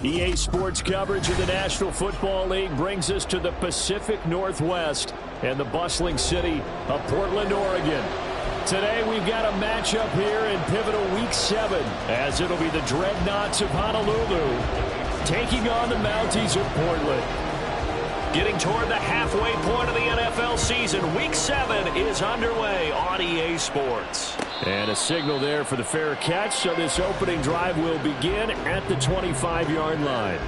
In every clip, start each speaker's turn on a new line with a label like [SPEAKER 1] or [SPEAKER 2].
[SPEAKER 1] EA Sports coverage of the National Football League brings us to the Pacific Northwest and the bustling city of Portland, Oregon. Today we've got a matchup here in pivotal Week 7 as it'll be the Dreadnoughts of Honolulu taking on the Mounties of Portland. Getting toward the halfway point of the NFL season, Week 7 is underway on EA Sports. And a signal there for the fair catch, so this opening drive will begin at the 25-yard line.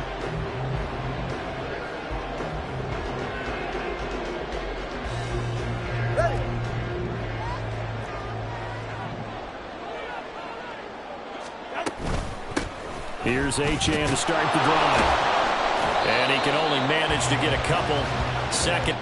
[SPEAKER 1] Here's Achane to start the drive. And he can only manage to get a couple. Second.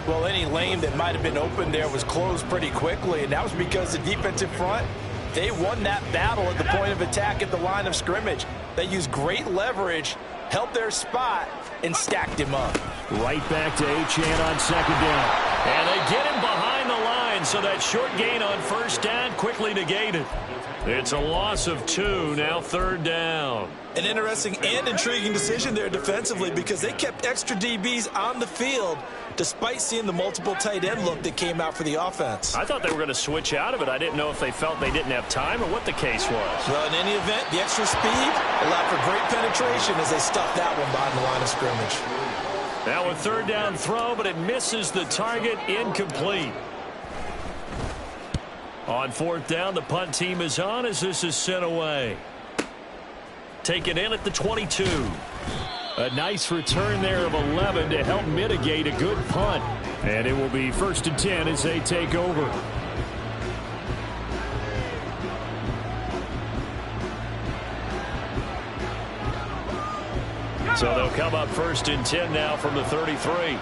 [SPEAKER 2] Well, any lane that might have been open there was closed pretty quickly, and that was because the defensive front, they won that battle at the point of attack at the line of scrimmage. They used great leverage, held their spot, and stacked him up.
[SPEAKER 1] Right back to Achane on second down. And they get him behind the line, so that short gain on first down quickly negated. It's a loss of 2, now third down.
[SPEAKER 2] An interesting and intriguing decision there defensively because they kept extra DBs on the field despite seeing the multiple tight end look that came out for the offense.
[SPEAKER 1] I thought they were going to switch out of it. I didn't know if they felt they didn't have time or what the case was.
[SPEAKER 2] Well, in any event, the extra speed allowed for great penetration as they stuffed that one behind the line of scrimmage.
[SPEAKER 1] Now a third down throw, but it misses the target, incomplete. On fourth down, the punt team is on as this is sent away. Taken in at the 22. A nice return there of 11 to help mitigate a good punt. And it will be 1st and 10 as they take over. So they'll come up 1st and 10 now from the 33.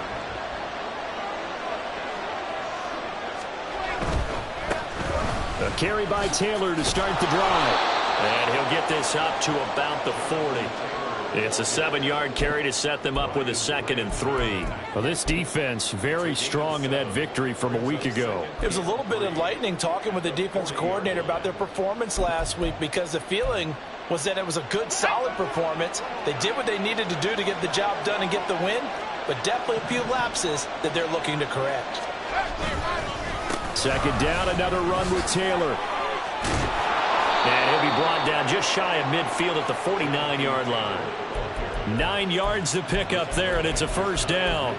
[SPEAKER 1] A carry by Taylor to start the drive. And he'll get this up to about the 40. It's a 7-yard carry to set them up with a 2nd and 3. Well, this defense very strong in that victory from a week ago.
[SPEAKER 2] It was a little bit enlightening talking with the defensive coordinator about their performance last week because the feeling was that it was a good, solid performance. They did what they needed to do to get the job done and get the win, but definitely a few lapses that they're looking to correct.
[SPEAKER 1] Second down, another run with Taylor. And he'll be brought down just shy of midfield at the 49-yard line. 9 yards to pick up there, and it's a first down.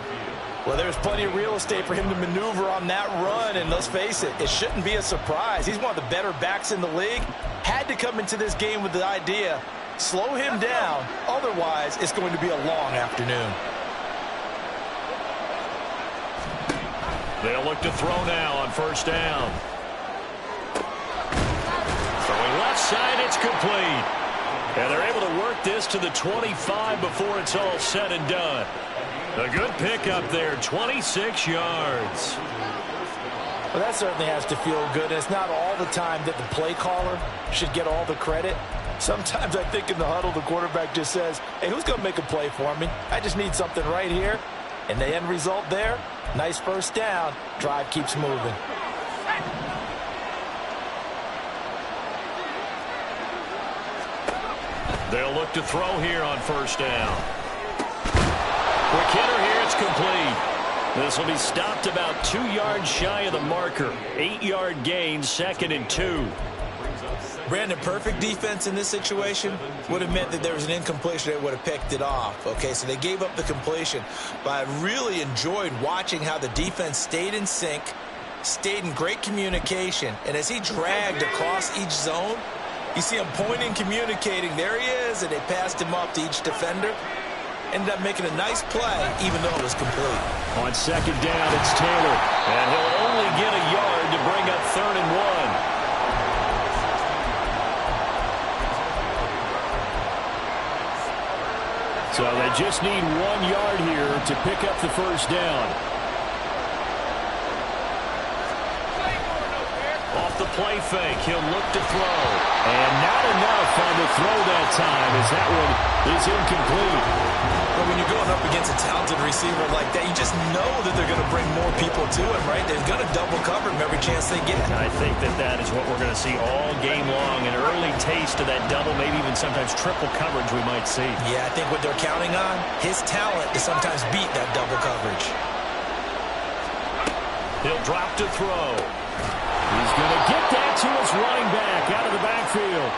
[SPEAKER 2] Well, there's plenty of real estate for him to maneuver on that run, and let's face it, it shouldn't be a surprise. He's one of the better backs in the league. Had to come into this game with the idea, slow him down, otherwise it's going to be a long afternoon.
[SPEAKER 1] They'll look to throw now on first down. Throwing left side, it's complete. And they're able to work this to the 25 before it's all said and done. A good pickup there, 26 yards.
[SPEAKER 2] Well, that certainly has to feel good. It's not all the time that the play caller should get all the credit. Sometimes I think in the huddle, the quarterback just says, hey, who's going to make a play for me? I just need something right here. And the end result there, nice first down. Drive keeps moving.
[SPEAKER 1] They'll look to throw here on first down. Quick hitter here, it's complete. This will be stopped about 2 yards shy of the marker. 8-yard gain, 2nd and 2.
[SPEAKER 2] Brandon, perfect defense in this situation would have meant that there was an incompletion that would have picked it off. Okay, so they gave up the completion. But I really enjoyed watching how the defense stayed in sync, stayed in great communication. And as he dragged across each zone, you see him pointing, communicating. There he is, and they passed him up to each defender. Ended up making a nice play, even though it was complete.
[SPEAKER 1] On second down, it's Taylor. And he'll only get a yard to bring up 3rd and 1. So they just need 1 yard here to pick up the first down. Off the play fake. He'll look to throw. And not enough on the throw that time, as that one is incomplete.
[SPEAKER 2] But when you're going up against a talented receiver like that, you just know that they're going to bring more people to him, right? They're going to double cover him every chance they get.
[SPEAKER 1] I think that is what we're going to see all game long. An early taste of that double, maybe even sometimes triple coverage we might see.
[SPEAKER 2] Yeah, I think what they're counting on, his talent to sometimes beat that double coverage.
[SPEAKER 1] He'll drop to throw. He's going to get that to his running back out of the backfield.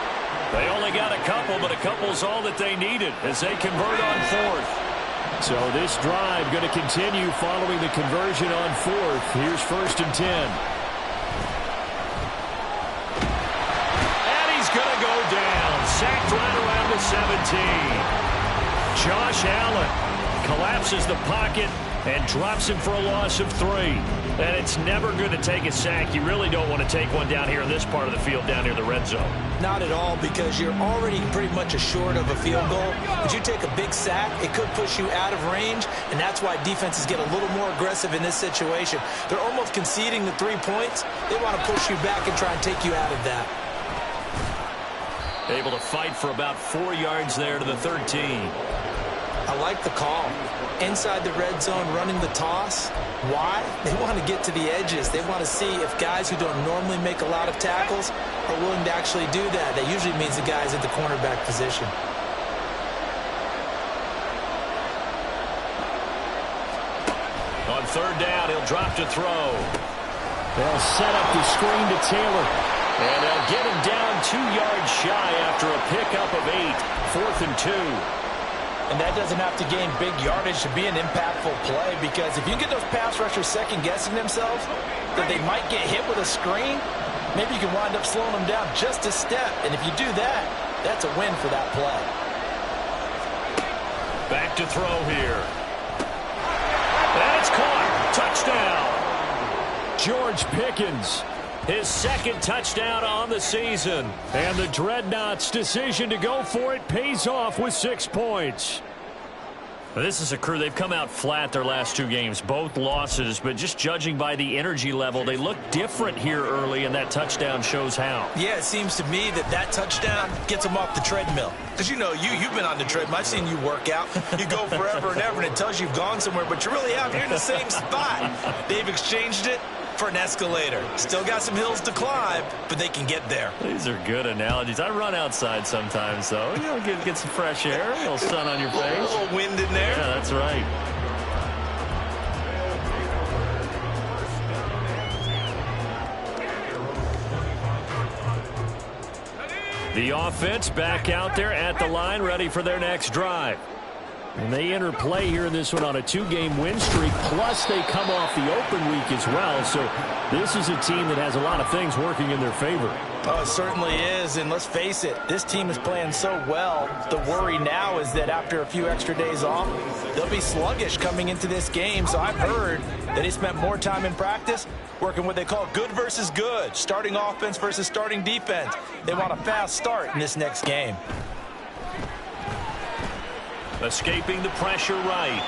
[SPEAKER 1] They only got a couple, but a couple's all that they needed as they convert on fourth. So this drive going to continue following the conversion on fourth. Here's 1st and 10. And he's going to go down. Sacked right around the 17. Josh Allen collapses the pocket and drops him for a loss of 3. And it's never good to take a sack. You really don't want to take one down here in this part of the field, down near the red zone.
[SPEAKER 2] Not at all, because you're already pretty much assured of a field goal. But you take a big sack, it could push you out of range, and that's why defenses get a little more aggressive in this situation. They're almost conceding the 3 points. They want to push you back and try and take you out of that.
[SPEAKER 1] Able to fight for about 4 yards there to the 13.
[SPEAKER 2] I like the call. Inside the red zone, running the toss. Why? They want to get to the edges. They want to see if guys who don't normally make a lot of tackles are willing to actually do that. That usually means the guys at the cornerback position.
[SPEAKER 1] On 3rd down, he'll drop to throw. They'll set up the screen to Taylor. And they'll get him down 2 yards shy after a pickup of 8. 4th and 2.
[SPEAKER 2] And that doesn't have to gain big yardage to be an impactful play, because if you get those pass rushers second-guessing themselves that they might get hit with a screen, maybe you can wind up slowing them down just a step. And if you do that, that's a win for that play.
[SPEAKER 1] Back to throw here. And it's caught. Touchdown. George Pickens. His 2nd touchdown on the season. And the Dreadnought's decision to go for it pays off with 6 points. This is a crew. They've come out flat their last 2 games, both losses, but just judging by the energy level, they look different here early, and that touchdown shows how.
[SPEAKER 2] Yeah, it seems to me that touchdown gets them off the treadmill. Because, you know, you've been on the treadmill. I've seen you work out. You go forever and ever, and it tells you you've gone somewhere, but you really have. You're in the same spot. They've exchanged it for an escalator. Still got some hills to climb, but they can get there.
[SPEAKER 1] These are good analogies. I run outside sometimes, though. You know, get some fresh air, a little sun on your face.
[SPEAKER 2] A little wind in there.
[SPEAKER 1] Yeah, that's right. The offense back out there at the line, ready for their next drive. And they enter play here in this one on a 2-game win streak, plus they come off the open week as well. So this is a team that has a lot of things working in their favor.
[SPEAKER 2] Oh, it certainly is, and let's face it, this team is playing so well. The worry now is that after a few extra days off, they'll be sluggish coming into this game. So I've heard that they spent more time in practice working what they call good versus good, starting offense versus starting defense. They want a fast start in this next game.
[SPEAKER 1] Escaping the pressure right.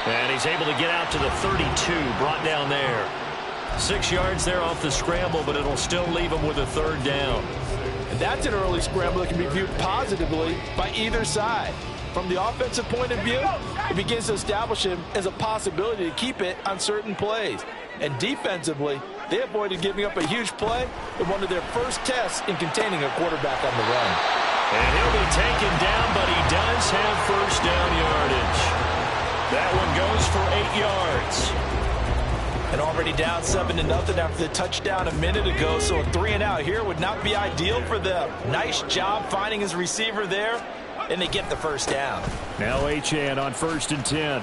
[SPEAKER 1] And he's able to get out to the 32, brought down there. 6 yards there off the scramble, but it'll still leave him with a 3rd down.
[SPEAKER 3] And that's an early scramble that can be viewed positively by either side. From the offensive point of view, it begins to establish him as a possibility to keep it on certain plays. And defensively, they avoided giving up a huge play in one of their first tests in containing a quarterback on the run.
[SPEAKER 1] And he'll be taken down, but he does have 1st down yardage. That one goes for 8 yards.
[SPEAKER 2] And already down 7-0 after the touchdown a minute ago, so a 3-and-out here would not be ideal for them. Nice job finding his receiver there, and they get the 1st down.
[SPEAKER 1] Now Achane on 1st and 10.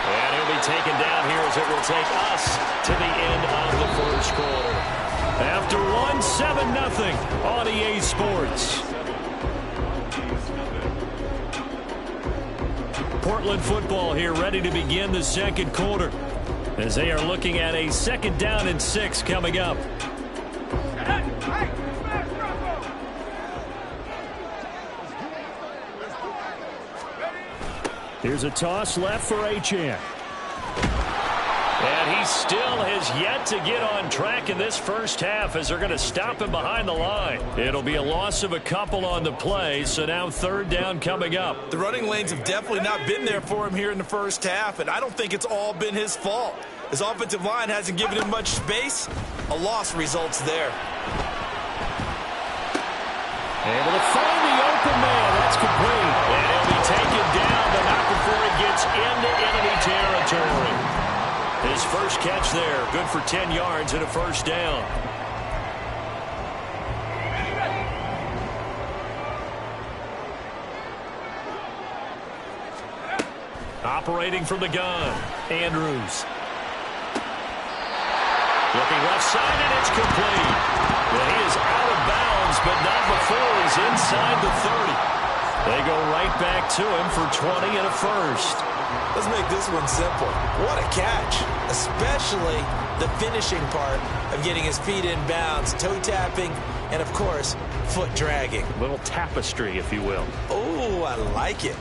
[SPEAKER 1] And he'll be taken down here as it will take us to the end of the 1st quarter. After 7-0 on EA Sports. Portland football here ready to begin the 2nd quarter as they are looking at a 2nd down and 6 coming up. Here's a toss left for Achane. And he still has yet to get on track in this first half as they're going to stop him behind the line. It'll be a loss of a couple on the play, so now third down coming up.
[SPEAKER 2] The running lanes have definitely not been there for him here in the first half, and I don't think it's all been his fault. His offensive line hasn't given him much space. A loss results there.
[SPEAKER 1] Able to find the open man. That's complete. And he'll be taken down, but not before he gets into enemy territory. His first catch there, good for 10 yards and a first down. Operating from the gun, Andrews. Looking left side, and it's complete. Well, he is out of bounds, but not before he's inside the 30. They go right back to him for 20 and a first.
[SPEAKER 2] Let's make this one simple. What a catch, especially the finishing part of getting his feet in bounds, toe tapping, and, of course, foot dragging.
[SPEAKER 1] A little tapestry, if you will.
[SPEAKER 2] Oh, I like it.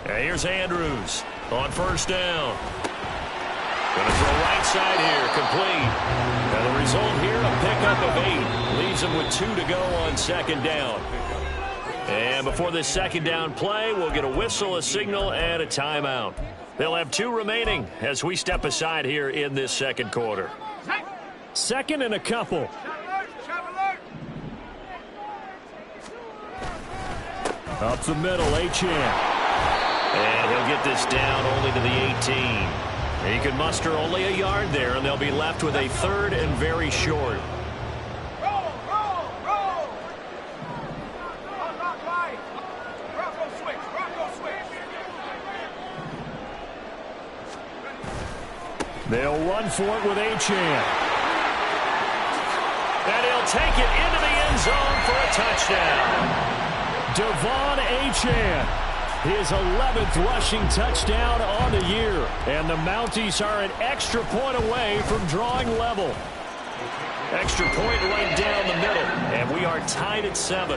[SPEAKER 1] Here's Andrews on first down. Going to throw right side here, complete. And the result here, a pickup of 8. Leaves him with 2 to go on second down. And before this second down play, we'll get a whistle, a signal, and a timeout. They'll have 2 remaining as we step aside here in this second quarter. Second and a couple. Up the middle, Achane. And he'll get this down only to the 18. He can muster only a yard there, and they'll be left with a third and very short. They'll run for it with Achane. And he'll take it into the end zone for a touchdown. Devon Achane. His 11th rushing touchdown on the year. And the Mounties are an extra point away from drawing level. Extra point right down the middle. And we are tied at 7.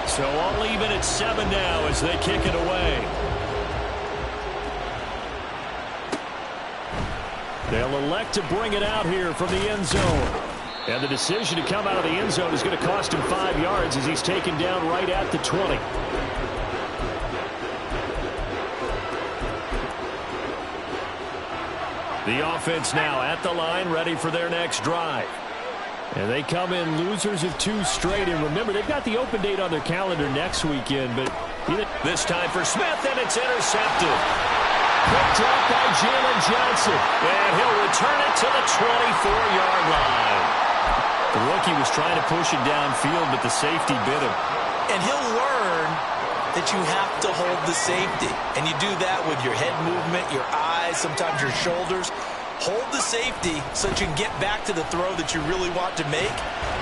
[SPEAKER 1] So all even at 7 now as they kick it away. They'll elect to bring it out here from the end zone. And the decision to come out of the end zone is going to cost him 5 yards as he's taken down right at the 20. The offense now at the line, ready for their next drive. And they come in losers of 2 straight. And remember, they've got the open date on their calendar next weekend. But this time for Smith, and it's intercepted. Picked up by Jalen Johnson. And he'll return it to the 24-yard line. The rookie was trying to push it downfield, but the safety bit him.
[SPEAKER 2] And he'll learn that you have to hold the safety. And you do that with your head movement, your eyes, sometimes your shoulders. Hold the safety so that you can get back to the throw that you really want to make.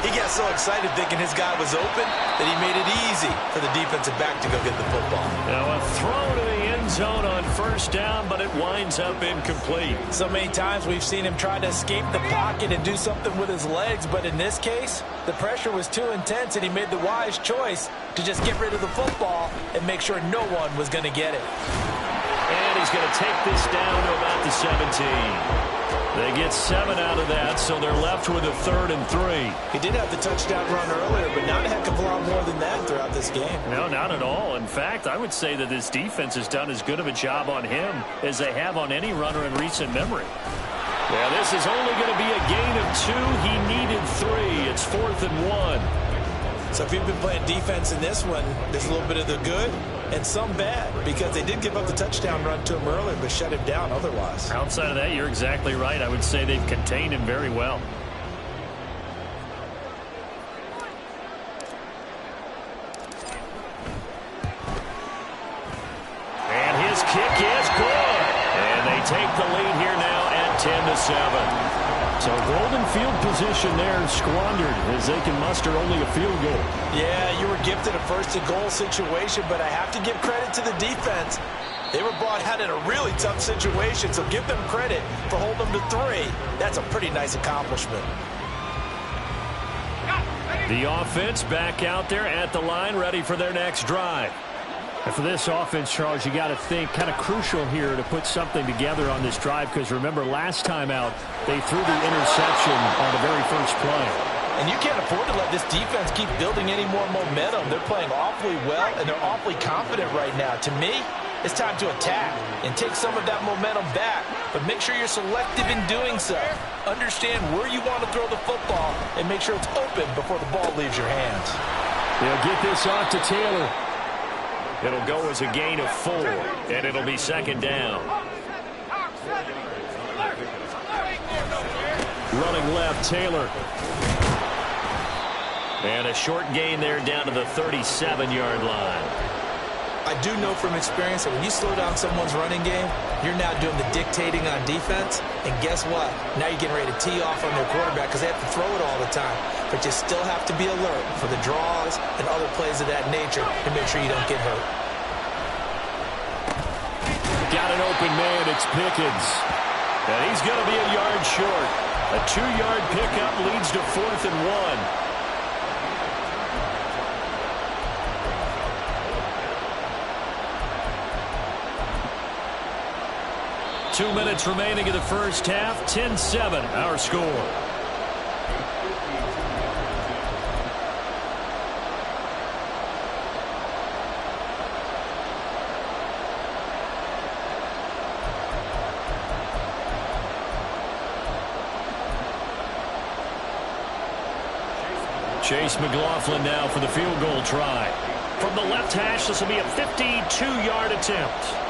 [SPEAKER 2] He got so excited thinking his guy was open that he made it easy for the defensive back to go get the football.
[SPEAKER 1] Now a throw to the end zone on first down, but it winds up incomplete.
[SPEAKER 2] So many times we've seen him try to escape the pocket and do something with his legs, but in this case, the pressure was too intense and he made the wise choice to just get rid of the football and make sure no one was going to get it.
[SPEAKER 1] And he's going to take this down to about the 17. They get 7 out of that, so they're left with a 3rd and 3.
[SPEAKER 2] He did have the touchdown run earlier, but not a heck of a lot more than that throughout this game.
[SPEAKER 1] No, not at all. In fact, I would say that this defense has done as good of a job on him as they have on any runner in recent memory. Yeah, this is only going to be a gain of 2. He needed 3. It's 4th and 1.
[SPEAKER 2] So if you've been playing defense in this one, there's a little bit of the good and some bad, because they did give up the touchdown run to him earlier, but shut him down otherwise.
[SPEAKER 1] Outside of that, you're exactly right. I would say they've contained him very well. And his kick is good. And they take the lead here now at 10-7. So golden field position there squandered as they can muster only a field goal.
[SPEAKER 2] Yeah, you were gifted a 1st and goal situation, but I have to give credit to the defense. They were brought out in a really tough situation, so give them credit for holding them to 3. That's a pretty nice accomplishment.
[SPEAKER 1] The offense back out there at the line, ready for their next drive. And for this offense, Charles, you got to think kind of crucial here to put something together on this drive, because remember last time out they threw the interception on the very first play.
[SPEAKER 3] And you can't afford to let this defense keep building any more momentum. They're playing awfully well, and they're awfully confident right now. To me, it's time to attack and take some of that momentum back, but make sure you're selective in doing so. Understand where you want to throw the football and make sure it's open before the ball leaves your hands.
[SPEAKER 1] They'll get this off to Taylor. It'll go as a gain of 4, and it'll be second down. Running left, Taylor. And a short gain there down to the 37-yard line.
[SPEAKER 2] I do know from experience that when you slow down someone's running game, you're now doing the dictating on defense. And guess what? Now you're getting ready to tee off on their quarterback because they have to throw it all the time. But you still have to be alert for the draws and other plays of that nature to make sure you don't get hurt.
[SPEAKER 1] Got an open man. It's Pickens. And he's going to be a yard short. A 2-yard pickup leads to 4th and 1. 2 minutes remaining in the first half. 10-7, our score. Chase McLaughlin now for the field goal try. From the left hash, this will be a 52-yard attempt.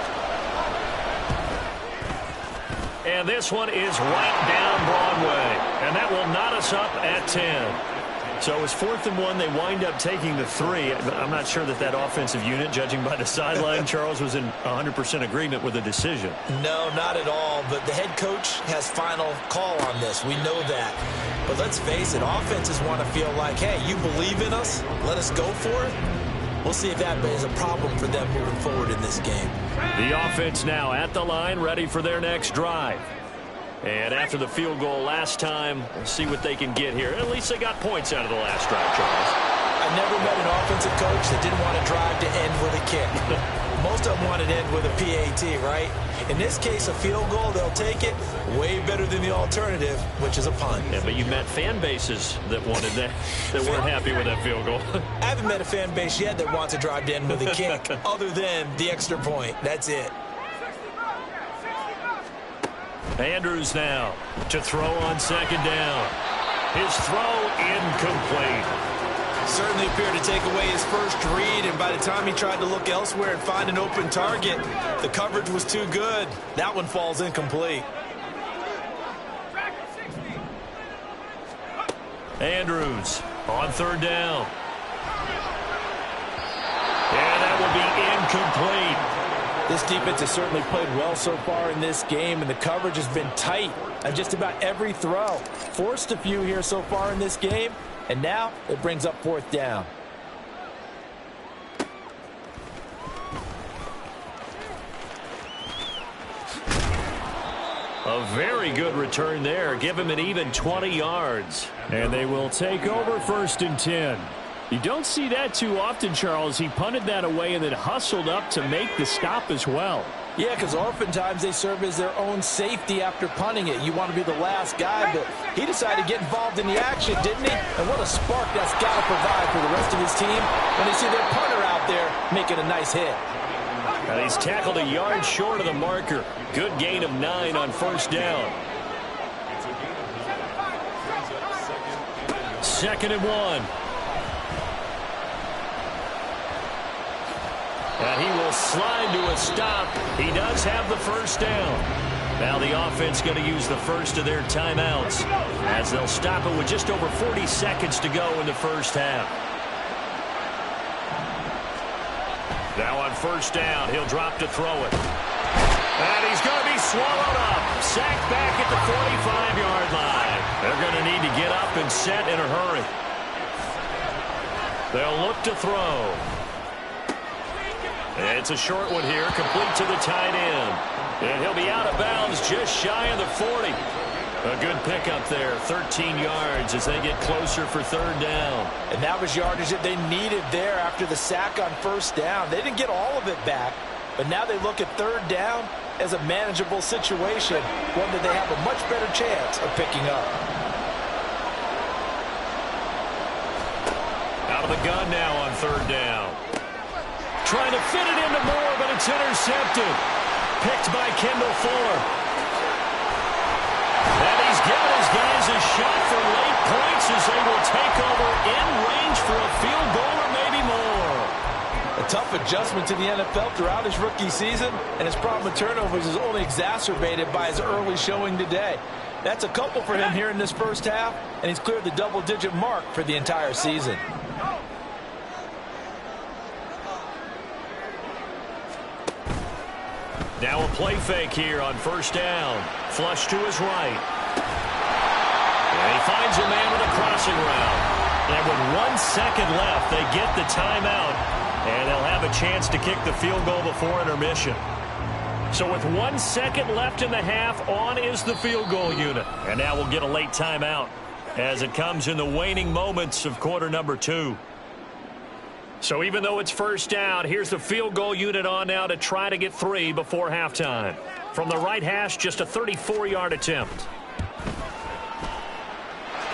[SPEAKER 1] And this one is right down Broadway. And that will knot us up at 10. So it's 4th and 1. They wind up taking the 3. I'm not sure that offensive unit, judging by the sideline, Charles, was in 100% agreement with the decision.
[SPEAKER 2] No, not at all. But the head coach has final call on this. We know that. But let's face it, offenses want to feel like, hey, you believe in us? Let us go for it. We'll see if that is a problem for them moving forward in this game.
[SPEAKER 1] The offense now at the line, ready for their next drive. And after the field goal last time, we'll see what they can get here. At least they got points out of the last drive, Charles.
[SPEAKER 2] I never met an offensive coach that didn't want to drive to end with a kick. Most of them wanted to end with a PAT, right? In this case, a field goal, they'll take it. Way better than the alternative, which is a punt.
[SPEAKER 1] Yeah, but you met fan bases that wanted that, that weren't happy with that field goal.
[SPEAKER 2] I haven't met a fan base yet that wants to drive to end with a kick, other than the extra point. That's it.
[SPEAKER 1] Andrews now to throw on second down. His throw incomplete.
[SPEAKER 2] Certainly appeared to take away his first read, and by the time he tried to look elsewhere and find an open target, the coverage was too good. That one falls incomplete.
[SPEAKER 1] Andrews on third down. And that will be incomplete.
[SPEAKER 3] This defense has certainly played well so far in this game, and the coverage has been tight on just about every throw. Forced a few here so far in this game, and now it brings up 4th down.
[SPEAKER 1] A very good return there. Give him an even 20 yards. And they will take over 1st and 10. You don't see that too often, Charles. He punted that away and then hustled up to make the stop as well.
[SPEAKER 3] Yeah, because oftentimes they serve as their own safety after punting it. You want to be the last guy, but he decided to get involved in the action, didn't he? And what a spark that's got to provide for the rest of his team when they see their punter out there making a nice hit.
[SPEAKER 1] And he's tackled a yard short of the marker. Good gain of 9 on 1st down. 2nd and 1. And he will slide to a stop. He does have the 1st down. Now the offense going to use the first of their timeouts as they'll stop it with just over 40 seconds to go in the first half. Now on 1st down, he'll drop to throw it. And he's going to be swallowed up. Sacked back at the 45-yard line. They're going to need to get up and set in a hurry. They'll look to throw. It's a short one here, complete to the tight end. And he'll be out of bounds just shy of the 40. A good pickup there, 13 yards as they get closer for third down.
[SPEAKER 3] And that was yardage that they needed there after the sack on first down. They didn't get all of it back, but now they look at third down as a manageable situation, one that they have a much better chance of picking up.
[SPEAKER 1] Out of the gun now on third down. Trying to fit it into Moore, but it's intercepted. Picked by Kendall Fuller. And he's given his guys a shot for late points as they will take over in range for a field goal or maybe more.
[SPEAKER 3] A tough adjustment to the NFL throughout his rookie season, and his problem with turnovers is only exacerbated by his early showing today. That's a couple for him here in this first half, and he's cleared the double-digit mark for the entire season.
[SPEAKER 1] Now a play fake here on first down. Flush to his right. And he finds a man with a crossing route. And with 1 second left, they get the timeout. And they'll have a chance to kick the field goal before intermission. So with 1 second left in the half, on is the field goal unit. And now we'll get a late timeout as it comes in the waning moments of quarter number 2. So even though it's first down, here's the field goal unit on now to try to get 3 before halftime. From the right hash, just a 34-yard attempt.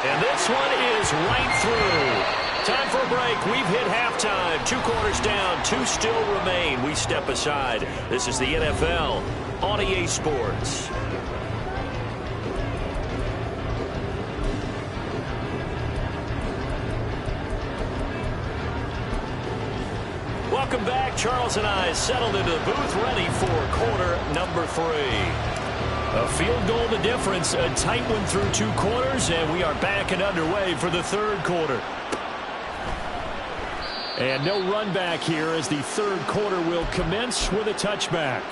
[SPEAKER 1] And this one is right through. Time for a break. We've hit halftime. 2 quarters down, 2 still remain. We step aside. This is the NFL on EA Sports. Welcome back. Charles and I settled into the booth, ready for quarter number 3. A field goal the difference, a tight one through 2 quarters, and we are back and underway for the third quarter. And no run back here as the third quarter will commence with a touchback.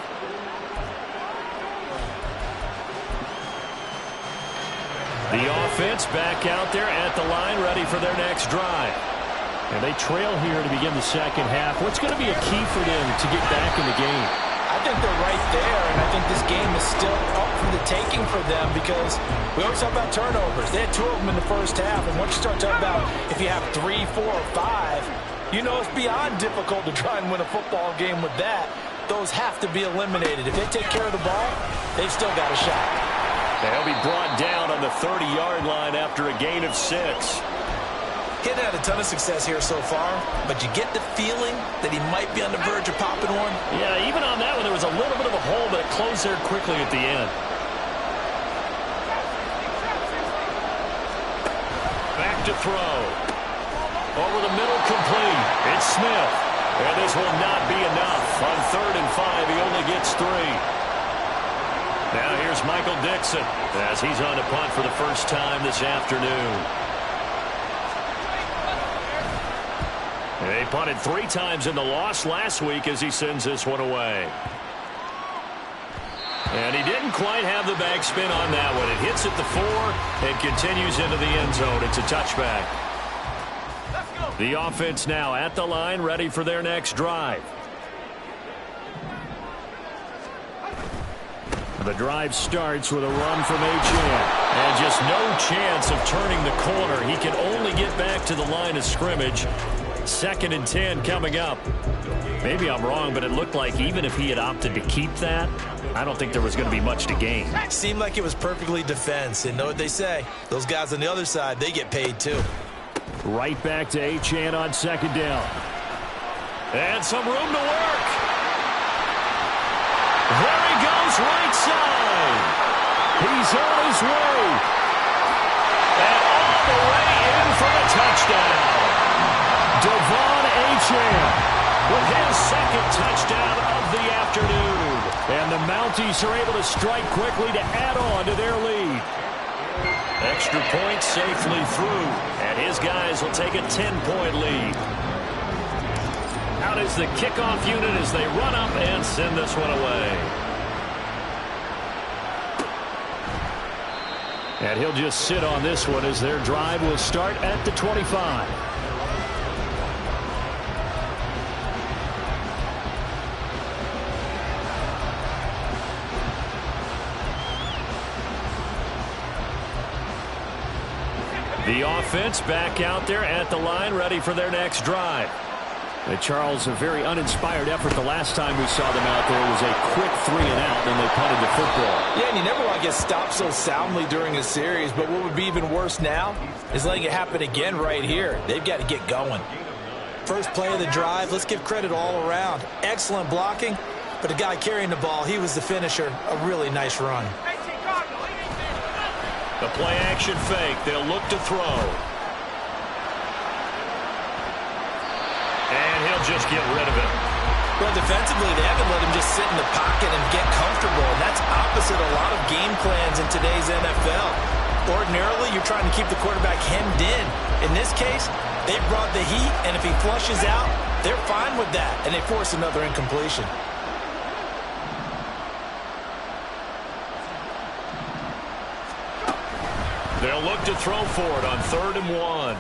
[SPEAKER 1] The offense back out there at the line, ready for their next drive. And they trail here to begin the second half. What's going to be a key for them to get back in the game?
[SPEAKER 3] I think they're right there, and I think this game is still up for the taking for them because we always talk about turnovers. They had 2 of them in the first half, and once you start talking about if you have 3, 4, or 5, you know it's beyond difficult to try and win a football game with that. Those have to be eliminated. If they take care of the ball, they've still got a shot.
[SPEAKER 1] They'll be brought down on the 30-yard line after a gain of 6.
[SPEAKER 2] He's had a ton of success here so far, but you get the feeling that he might be on the verge of popping one.
[SPEAKER 1] Yeah, even on that one, there was a little bit of a hole, but it closed there quickly at the end. Back to throw. Over the middle, complete. It's Smith. And this will not be enough. On 3rd and 5, he only gets 3. Now here's Michael Dixon as he's on the punt for the first time this afternoon. They punted 3 times in the loss last week as he sends this one away. And he didn't quite have the backspin on that one. It hits at the 4 and continues into the end zone. It's a touchback. The offense now at the line, ready for their next drive. The drive starts with a run from Achane. And just no chance of turning the corner. He can only get back to the line of scrimmage. 2nd and 10 coming up. Maybe I'm wrong, but it looked like even if he had opted to keep that, I don't think there was going to be much to gain.
[SPEAKER 2] Seemed like it was perfectly defense. And know what they say? Those guys on the other side, they get paid too.
[SPEAKER 1] Right back to Achane on 2nd down. And some room to work. There he goes, right side. He's on his way. And all the way in for the touchdown. Devon Achane with his 2nd touchdown of the afternoon. And the Mounties are able to strike quickly to add on to their lead. Extra point safely through. And his guys will take a 10-point lead. Out is the kickoff unit as they run up and send this one away. And he'll just sit on this one as their drive will start at the 25. The offense back out there at the line, ready for their next drive. And Charles, a very uninspired effort the last time we saw them out there. It was a quick 3-and-out, and they punted the football.
[SPEAKER 3] Yeah, and you never want to get stopped so soundly during a series, but what would be even worse now is letting it happen again right here. They've got to get going.
[SPEAKER 2] First play of the drive, let's give credit all around. Excellent blocking, but the guy carrying the ball, he was the finisher. A really nice run.
[SPEAKER 1] The play-action fake. They'll look to throw. And he'll just get rid of it.
[SPEAKER 2] Well, defensively, they haven't let him just sit in the pocket and get comfortable, and that's opposite a lot of game plans in today's NFL. Ordinarily, you're trying to keep the quarterback hemmed in. In this case, they brought the heat, and if he flushes out, they're fine with that, and they force another incompletion.
[SPEAKER 1] They'll look to throw for it on 3rd and 1.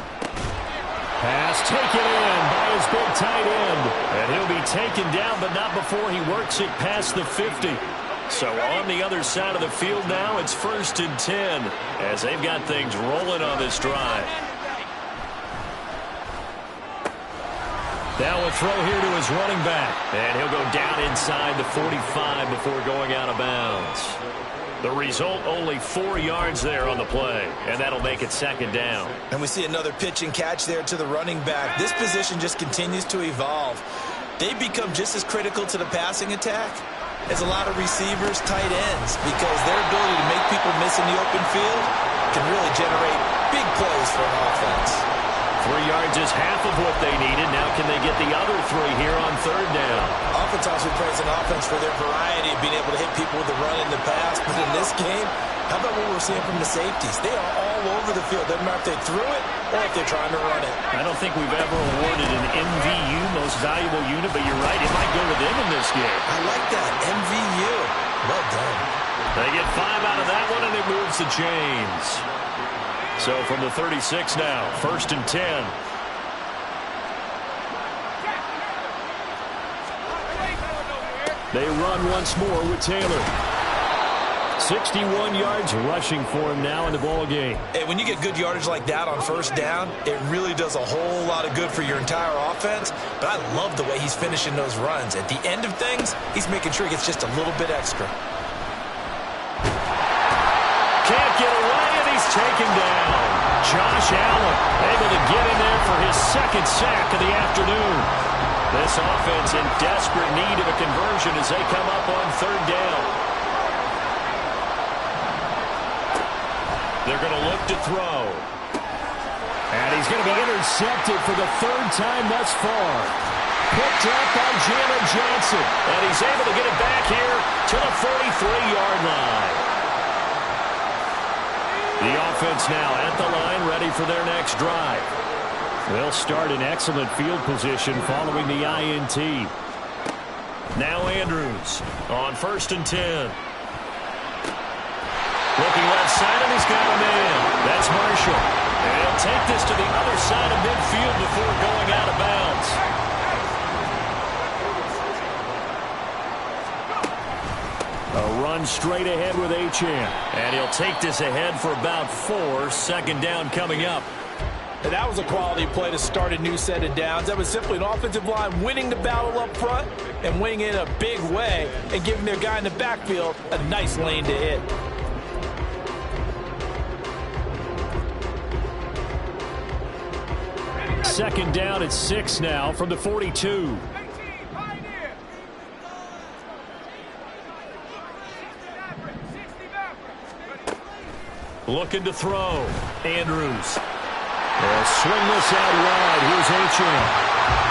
[SPEAKER 1] Pass taken in by his big tight end. And he'll be taken down, but not before he works it past the 50. So on the other side of the field now, it's 1st and 10 as they've got things rolling on this drive. Now a throw here to his running back. And he'll go down inside the 45 before going out of bounds. The result, only 4 yards there on the play, and that'll make it 2nd down.
[SPEAKER 2] And we see another pitch and catch there to the running back. This position just continues to evolve. They've become just as critical to the passing attack as a lot of receivers, tight ends, because their ability to make people miss in the open field can really generate big plays for an offense.
[SPEAKER 1] 3 yards is half of what they needed. Now can they get the other 3 here on 3rd down?
[SPEAKER 2] Oftentimes we praise an offense for their variety of being able to hit people with the run in the pass. But in this game, how about what we're seeing from the safeties? They are all over the field. Doesn't matter if they threw it or if they're trying to run it.
[SPEAKER 1] I don't think we've ever awarded an MVU, most valuable unit, but you're right, it might go to them in this game.
[SPEAKER 2] I like that, MVU. Well done.
[SPEAKER 1] They get 5 out of that one, and it moves the chains. So from the 36 now, 1st and 10. They run once more with Taylor. 61 yards rushing for him now in the ball game.
[SPEAKER 2] Hey, when you get good yardage like that on 1st down, it really does a whole lot of good for your entire offense. But I love the way he's finishing those runs. At the end of things, he's making sure he gets just a little bit extra.
[SPEAKER 1] Can't get away, and he's taken down. Josh Allen able to get in there for his 2nd sack of the afternoon. This offense in desperate need of a conversion as they come up on 3rd down. They're going to look to throw. And he's going to be intercepted for the 3rd time thus far. Picked up by Jalen Johnson. And he's able to get it back here to the 43-yard line. The offense now at the line, ready for their next drive. They'll start in excellent field position following the INT. Now Andrews on 1st and 10. Looking left side, and he's got a man. That's Marshall. And he'll take this to the other side of midfield before going out of bounds. A run straight ahead with Achane. And he'll take this ahead for about 4. 2nd down coming up.
[SPEAKER 3] And that was a quality play to start a new set of downs. That was simply an offensive line winning the battle up front and winning it in a big way and giving their guy in the backfield a nice lane to hit.
[SPEAKER 1] Second down at 6 now from the 42. Looking to throw. Andrews. They'll swing this out wide. Here's Achane.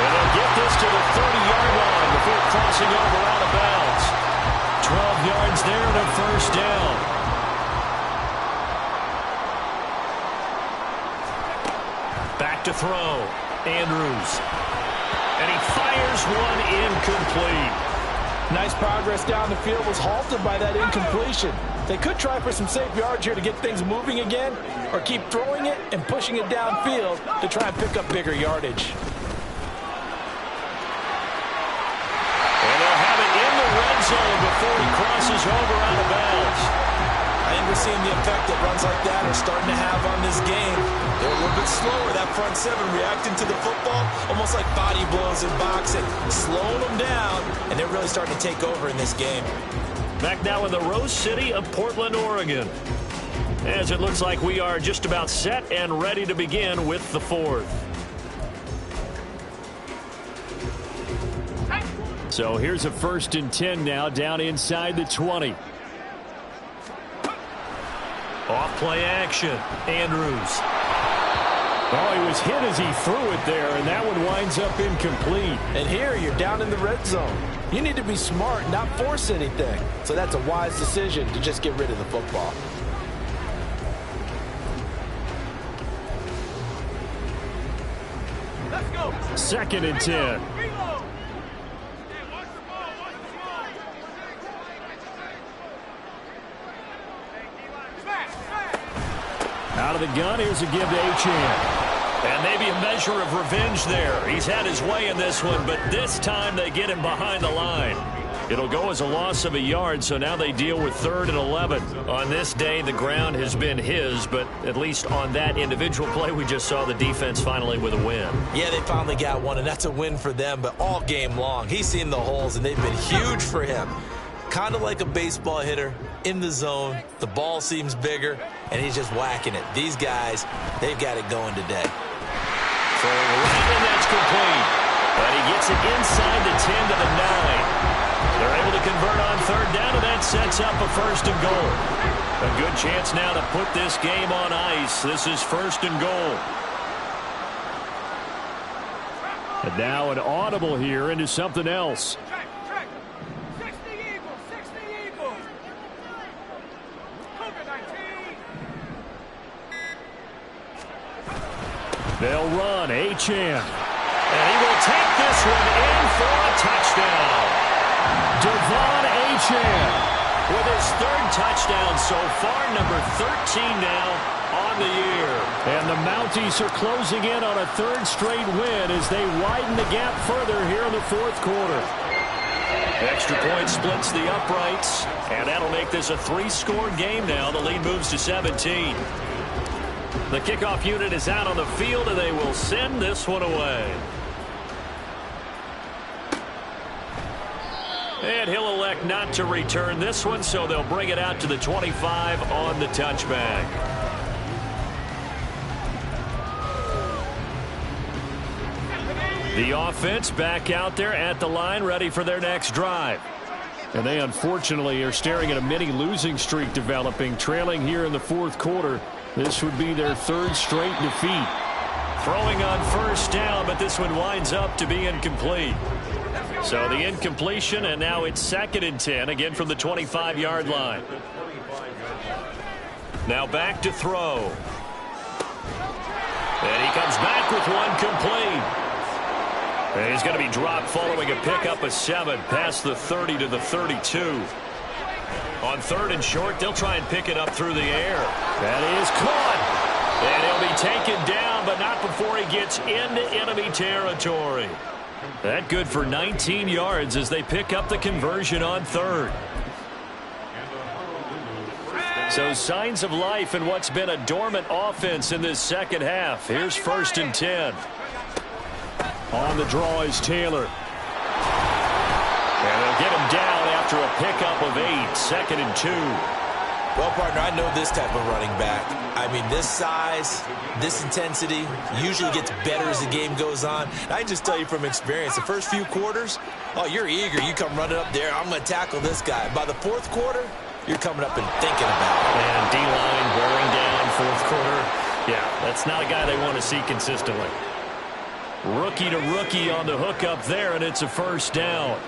[SPEAKER 1] And they'll get this to the 30-yard line before crossing over out of bounds. 12 yards there and a 1st down. Back to throw. Andrews. And he fires one incomplete.
[SPEAKER 3] Nice progress down the field, was halted by that incompletion. They could try for some safe yards here to get things moving again, or keep throwing it and pushing it downfield to try and pick up bigger yardage.
[SPEAKER 1] And they'll have it in the red zone before he crosses over out of bounds.
[SPEAKER 2] I we're seeing the effect that runs like that are starting to have on this game. They're a little bit slower, that front seven reacting to the football, almost like body blows in boxing, slowing them down, and they're really starting to take over in this game.
[SPEAKER 1] Back now in the Rose City of Portland, Oregon, as it looks like we are just about set and ready to begin with the fourth. So here's a 1st and 10 now, down inside the 20. Off play action. Andrews. Oh, he was hit as he threw it there, and that one winds up incomplete.
[SPEAKER 3] And here you're down in the red zone. You need to be smart, not force anything. So that's a wise decision to just get rid of the football.
[SPEAKER 4] Let's go.
[SPEAKER 1] 2nd and 10. Out of the gun, here's a give to Achane. And maybe a measure of revenge there. He's had his way in this one, but this time they get him behind the line. It'll go as a loss of a yard, so now they deal with 3rd and 11. On this day, the ground has been his, but at least on that individual play, we just saw the defense finally with a win.
[SPEAKER 2] Yeah, they finally got one, and that's a win for them, but all game long, he's seen the holes, and they've been huge for him. Kind of like a baseball hitter in the zone. The ball seems bigger, and he's just whacking it. These guys, they've got it going today.
[SPEAKER 1] So Landon, that's complete. But he gets it inside the 10 to the 9. They're able to convert on 3rd down, and that sets up a 1st and goal. A good chance now to put this game on ice. This is 1st and goal. And now an audible here into something else. They'll run. Achane. And he will take this one in for a touchdown. Devon Achane with his 3rd touchdown so far, number 13 now on the year. And the Mounties are closing in on a 3rd straight win as they widen the gap further here in the 4th quarter. Extra point splits the uprights, and that'll make this a 3-score game now. The lead moves to 17. The kickoff unit is out on the field, and they will send this one away. And he'll elect not to return this one, so they'll bring it out to the 25 on the touchback. The offense back out there at the line, ready for their next drive. And they unfortunately are staring at a mini losing streak developing, trailing here in the 4th quarter. This would be their 3rd straight defeat. Throwing on 1st down, but this one winds up to be incomplete. So the incompletion, and now it's 2nd and 10, again from the 25-yard line. Now back to throw. And he comes back with one complete. And he's going to be dropped following a pickup of 7 past the 30 to the 32. On 3rd and short, they'll try and pick it up through the air. That is caught. And he'll be taken down, but not before he gets into enemy territory. That good for 19 yards as they pick up the conversion on 3rd. So signs of life in what's been a dormant offense in this 2nd half. Here's 1st and 10. On the draw is Taylor. And they'll get him down after a pickup of 8. 2nd and 2.
[SPEAKER 2] Well, partner, I know this type of running back. I mean, this size, this intensity usually gets better as the game goes on. And I just tell you from experience, the first few quarters, oh, you're eager. You come running up there, I'm going to tackle this guy. By the 4th quarter, you're coming up and thinking about it.
[SPEAKER 1] And D-line wearing down 4th quarter. Yeah, that's not a guy they want to see consistently. Rookie to rookie on the hook up there, and it's a 1st down.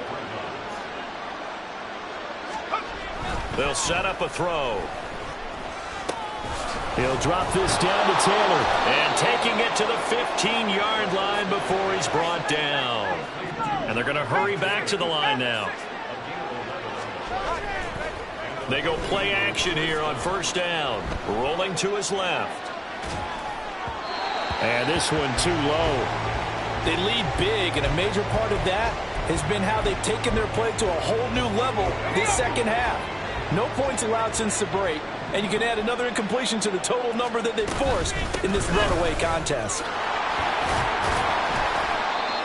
[SPEAKER 1] They'll set up a throw. He'll drop this down to Taylor. And taking it to the 15-yard line before he's brought down. And they're going to hurry back to the line now. They go play action here on 1st down. Rolling to his left. And this one too low.
[SPEAKER 3] They lead big, and a major part of that has been how they've taken their play to a whole new level this 2nd half. No points allowed since the break, and you can add another incompletion to the total number that they forced in this runaway contest.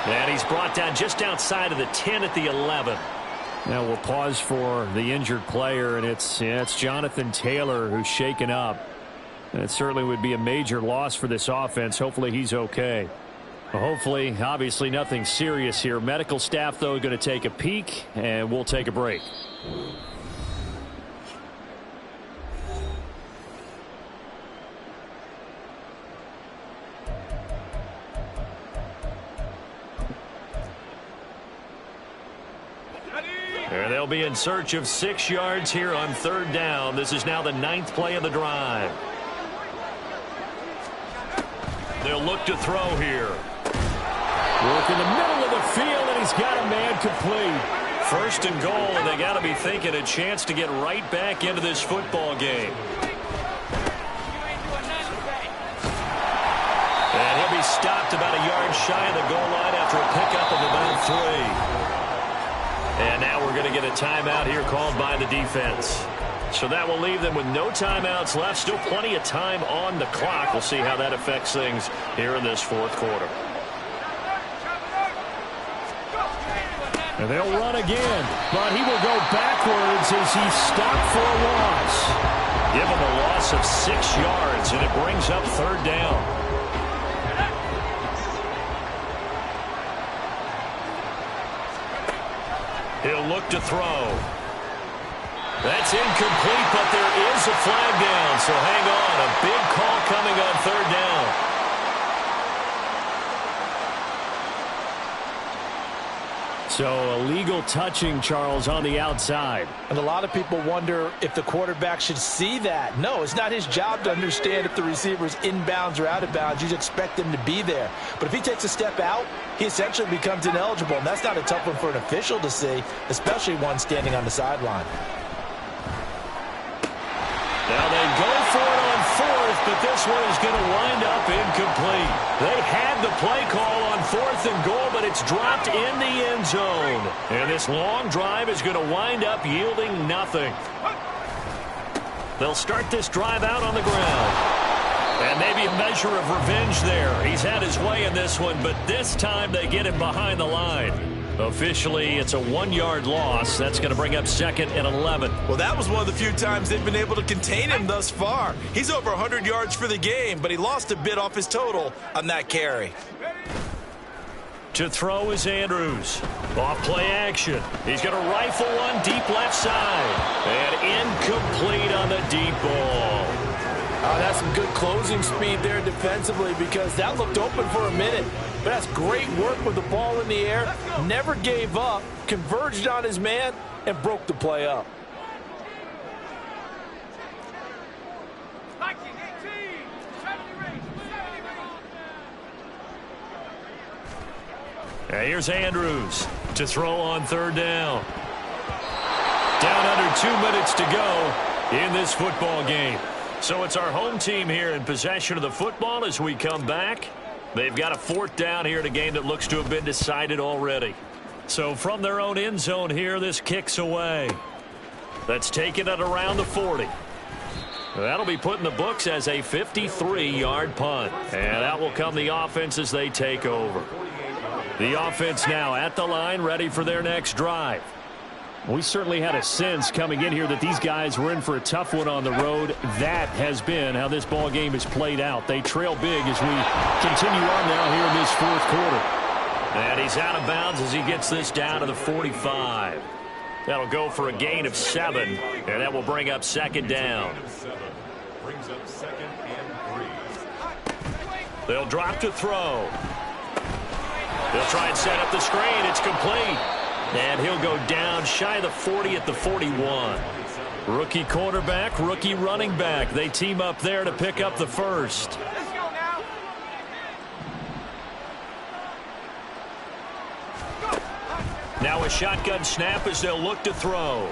[SPEAKER 1] And he's brought down just outside of the 10 at the 11. Now we'll pause for the injured player, and it's Jonathan Taylor who's shaken up. And it certainly would be a major loss for this offense. Hopefully he's okay. Well, hopefully, obviously nothing serious here. Medical staff, though, going to take a peek, and we'll take a break. And they'll be in search of 6 yards here on 3rd down. This is now the 9th play of the drive. They'll look to throw here. Work in the middle of the field, and he's got a man complete. 1st and goal, and they got to be thinking a chance to get right back into this football game. And he'll be stopped about a yard shy of the goal line after a pickup of about 3. And now we're going to get a timeout here called by the defense. So that will leave them with no timeouts left. Still plenty of time on the clock. We'll see how that affects things here in this 4th quarter. And they'll run again, but he will go backwards as he's stopped for a loss. Give him a loss of 6 yards, and it brings up 3rd down. He'll look to throw. That's incomplete, but there is a flag down, so hang on. A big call coming on 3rd down. So illegal touching, Charles, on the outside.
[SPEAKER 3] And a lot of people wonder if the quarterback should see that. No, it's not his job to understand if the receiver is inbounds or out of bounds. You expect him to be there. But if he takes a step out, he essentially becomes ineligible. And that's not a tough one for an official to see, especially one standing on the sideline.
[SPEAKER 1] Now they go for it on 4th, but this one is going to wind up incomplete. They had the play call on 4th and goal, but it's dropped in the end zone. And this long drive is going to wind up yielding nothing. They'll start this drive out on the ground. And maybe a measure of revenge there. He's had his way in this one, but this time they get him behind the line. Officially, it's a 1-yard loss. That's going to bring up 2nd and 11.
[SPEAKER 2] Well, that was one of the few times they've been able to contain him thus far. He's over 100 yards for the game, but he lost a bit off his total on that carry.
[SPEAKER 1] To throw is Andrews. Off play action. He's going to rifle one deep left side. And incomplete on the deep ball.
[SPEAKER 3] Oh, that's some good closing speed there defensively because that looked open for a minute. But that's great work with the ball in the air. Never gave up, converged on his man, and broke the play up.
[SPEAKER 1] Now here's Andrews to throw on 3rd down. Down under 2 minutes to go in this football game. So it's our home team here in possession of the football as we come back. They've got a 4th down here in a game that looks to have been decided already. So from their own end zone here, this kicks away. That's taken it around the 40. That'll be put in the books as a 53-yard punt. And that will come the offense as they take over. The offense now at the line, ready for their next drive. We certainly had a sense coming in here that these guys were in for a tough one on the road. That has been how this ball game is played out. They trail big as we continue on now here in this 4th quarter. And he's out of bounds as he gets this down to the 45. That'll go for a gain of 7, and that will bring up 2nd down. They'll drop to throw. They'll try and set up the screen. It's complete. And he'll go down shy of the 40 at the 41. Rookie quarterback, rookie running back. They team up there to pick up the 1st. Now a shotgun snap as they'll look to throw.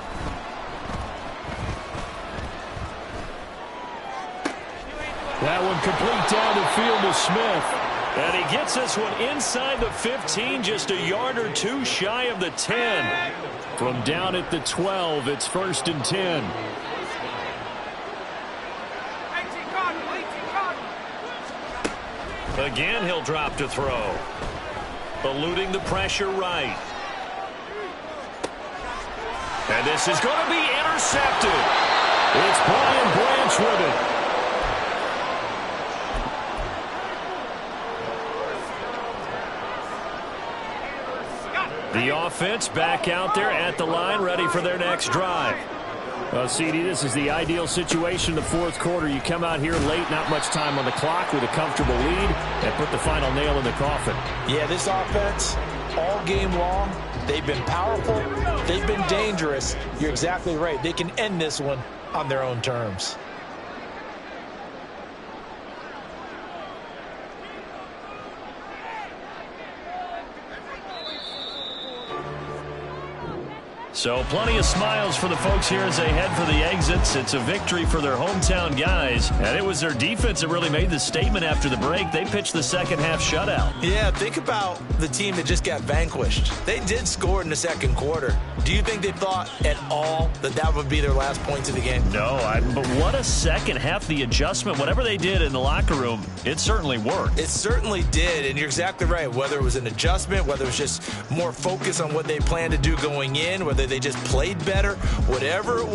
[SPEAKER 1] That one complete down the field to Smith. And he gets this one inside the 15, just a yard or 2 shy of the 10. From down at the 12, it's 1st and 10. Again, he'll drop to throw. Eluding the pressure right. And this is going to be intercepted. It's Brian Branch with it. The offense back out there at the line, ready for their next drive. CD, this is the ideal situation in the fourth quarter. You come out here late, not much time on the clock with a comfortable lead, and put the final nail in the coffin.
[SPEAKER 3] Yeah, this offense, all game long, they've been powerful, they've been dangerous. You're exactly right. They can end this one on their own terms.
[SPEAKER 1] So plenty of smiles for the folks here as they head for the exits. It's a victory for their hometown guys, and it was their defense that really made the statement after the break. They pitched the second half shutout.
[SPEAKER 2] Yeah, think about the team that just got vanquished. They did score in the second quarter. Do you think they thought at all that that would be their last points of the game?
[SPEAKER 1] No, but what a second half. The adjustment, whatever they did in the locker room, it certainly worked.
[SPEAKER 2] It certainly did, and you're exactly right. Whether it was an adjustment, whether it was just more focus on what they planned to do going in, whether they just played better, whatever it